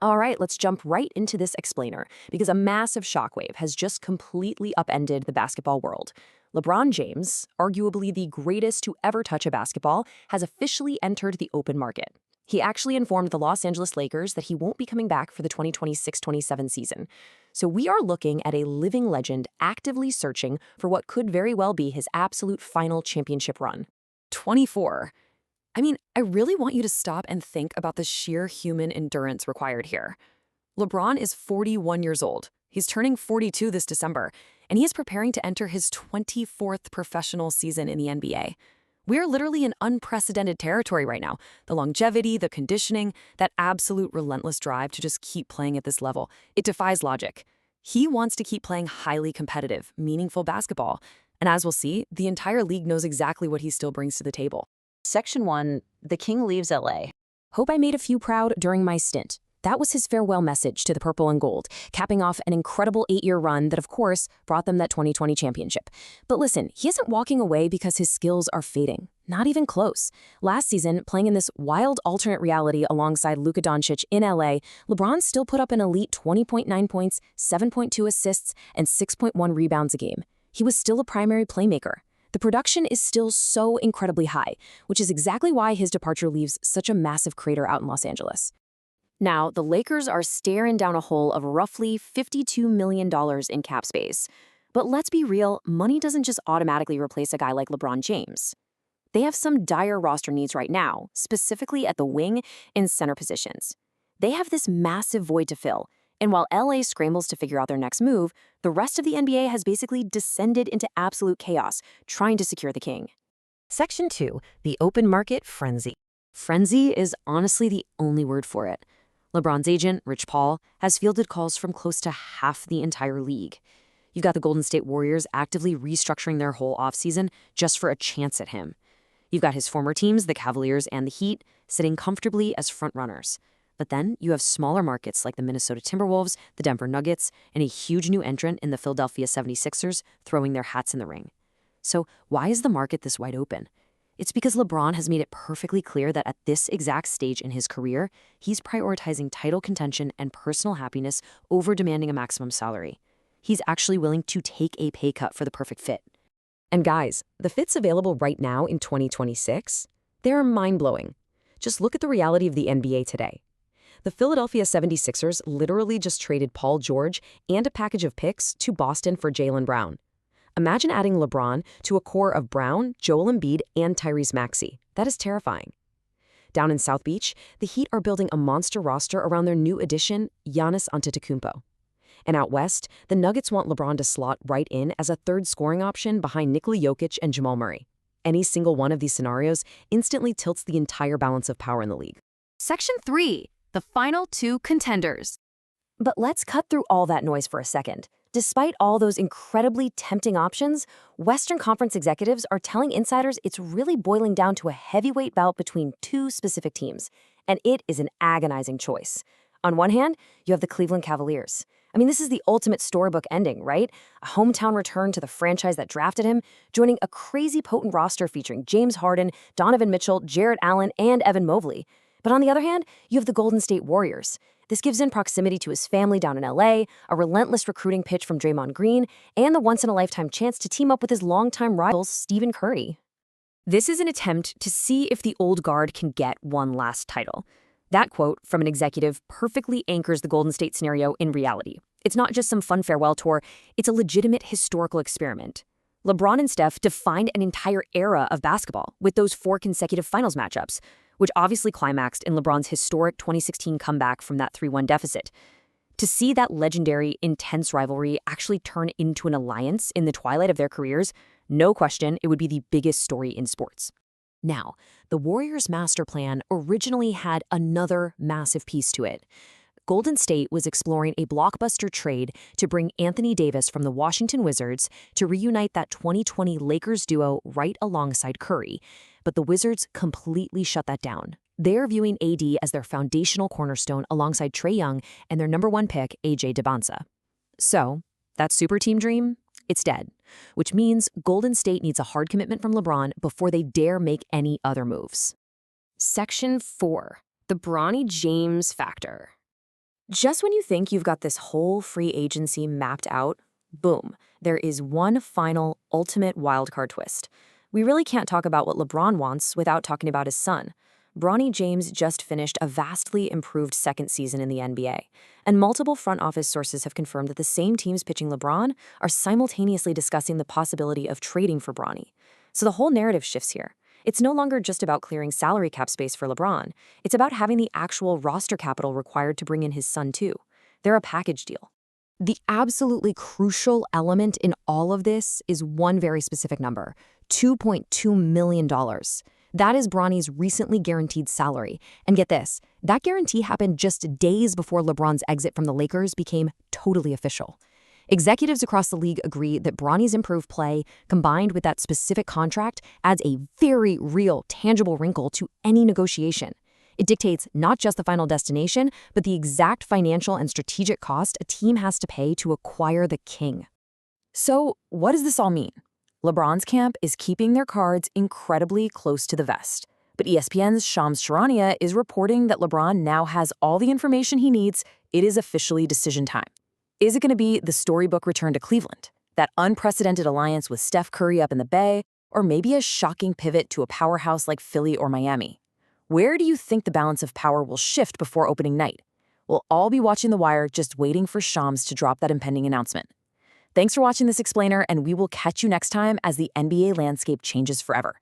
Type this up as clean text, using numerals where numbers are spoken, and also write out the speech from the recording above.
All right, let's jump right into this explainer because a massive shockwave has just completely upended the basketball world. LeBron James, arguably the greatest to ever touch a basketball, has officially entered the open market. He actually informed the Los Angeles Lakers that he won't be coming back for the 2026-27 season. So we are looking at a living legend actively searching for what could very well be his absolute final championship run. 24. I really want you to stop and think about the sheer human endurance required here. LeBron is 41 years old. He's turning 42 this December, and he is preparing to enter his 24th professional season in the NBA. We are literally in unprecedented territory right now. The longevity, the conditioning, that absolute relentless drive to just keep playing at this level. It defies logic. He wants to keep playing highly competitive, meaningful basketball. And as we'll see, the entire league knows exactly what he still brings to the table. Section 1, The King Leaves LA. Hope I made a few proud during my stint. That was his farewell message to the purple and gold, capping off an incredible 8-year run that, of course, brought them that 2020 championship. But listen, he isn't walking away because his skills are fading. Not even close. Last season, playing in this wild alternate reality alongside Luka Doncic in LA, LeBron still put up an elite 20.9 points, 7.2 assists, and 6.1 rebounds a game. He was still a primary playmaker. The production is still so incredibly high, which is exactly why his departure leaves such a massive crater out in Los Angeles. Now, the Lakers are staring down a hole of roughly $52 million in cap space. But let's be real, money doesn't just automatically replace a guy like LeBron James. They have some dire roster needs right now, specifically at the wing and center positions. They have this massive void to fill, and while LA scrambles to figure out their next move, the rest of the NBA has basically descended into absolute chaos, trying to secure the king. Section 2, the open market frenzy. Frenzy is honestly the only word for it. LeBron's agent, Rich Paul, has fielded calls from close to half the entire league. You've got the Golden State Warriors actively restructuring their whole offseason just for a chance at him. You've got his former teams, the Cavaliers and the Heat, sitting comfortably as frontrunners. But then you have smaller markets like the Minnesota Timberwolves, the Denver Nuggets, and a huge new entrant in the Philadelphia 76ers throwing their hats in the ring. So why is the market this wide open? It's because LeBron has made it perfectly clear that at this exact stage in his career, he's prioritizing title contention and personal happiness over demanding a maximum salary. He's actually willing to take a pay cut for the perfect fit. And guys, the fits available right now in 2026, they're mind-blowing. Just look at the reality of the NBA today. The Philadelphia 76ers literally just traded Paul George and a package of picks to Boston for Jaylen Brown. Imagine adding LeBron to a core of Brown, Joel Embiid, and Tyrese Maxey. That is terrifying. Down in South Beach, the Heat are building a monster roster around their new addition, Giannis Antetokounmpo. And out west, the Nuggets want LeBron to slot right in as a third scoring option behind Nikola Jokic and Jamal Murray. Any single one of these scenarios instantly tilts the entire balance of power in the league. Section 3, the final 2 contenders. But let's cut through all that noise for a second. Despite all those incredibly tempting options, Western Conference executives are telling insiders it's really boiling down to a heavyweight bout between two specific teams, and it is an agonizing choice. On one hand, you have the Cleveland Cavaliers. This is the ultimate storybook ending, right? A hometown return to the franchise that drafted him, joining a crazy potent roster featuring James Harden, Donovan Mitchell, Jarrett Allen, and Evan Mobley. But on the other hand, you have the Golden State Warriors. This gives in proximity to his family down in LA, a relentless recruiting pitch from Draymond Green, and the once-in-a-lifetime chance to team up with his longtime rival, Stephen Curry. This is an attempt to see if the old guard can get one last title. That quote from an executive perfectly anchors the Golden State scenario in reality. It's not just some fun farewell tour, it's a legitimate historical experiment. LeBron and Steph defined an entire era of basketball with those 4 consecutive finals matchups, which obviously climaxed in LeBron's historic 2016 comeback from that 3-1 deficit. To see that legendary, intense rivalry actually turn into an alliance in the twilight of their careers, no question, it would be the biggest story in sports. Now, the Warriors' master plan originally had another massive piece to it. Golden State was exploring a blockbuster trade to bring Anthony Davis from the Washington Wizards to reunite that 2020 Lakers duo right alongside Curry. But the Wizards completely shut that down. They're viewing AD as their foundational cornerstone alongside Trae Young and their number 1 pick, AJ Debonsa. So, that super team dream, it's dead, which means Golden State needs a hard commitment from LeBron before they dare make any other moves. Section 4, the Bronny James factor. Just when you think you've got this whole free agency mapped out, boom, there is one final, ultimate wildcard twist. We really can't talk about what LeBron wants without talking about his son. Bronny James just finished a vastly improved second season in the NBA, and multiple front office sources have confirmed that the same teams pitching LeBron are simultaneously discussing the possibility of trading for Bronny. So the whole narrative shifts here. It's no longer just about clearing salary cap space for LeBron. It's about having the actual roster capital required to bring in his son, too. They're a package deal. The absolutely crucial element in all of this is one very specific number, $2.2 million. That is Bronny's recently guaranteed salary. And get this, that guarantee happened just days before LeBron's exit from the Lakers became totally official. Executives across the league agree that Bronny's improved play, combined with that specific contract, adds a very real, tangible wrinkle to any negotiation. It dictates not just the final destination, but the exact financial and strategic cost a team has to pay to acquire the king. So, what does this all mean? LeBron's camp is keeping their cards incredibly close to the vest. But ESPN's Shams Charania is reporting that LeBron now has all the information he needs. It is officially decision time. Is it going to be the storybook return to Cleveland, that unprecedented alliance with Steph Curry up in the Bay, or maybe a shocking pivot to a powerhouse like Philly or Miami? Where do you think the balance of power will shift before opening night? We'll all be watching The Wire, just waiting for Shams to drop that impending announcement. Thanks for watching this explainer, and we will catch you next time as the NBA landscape changes forever.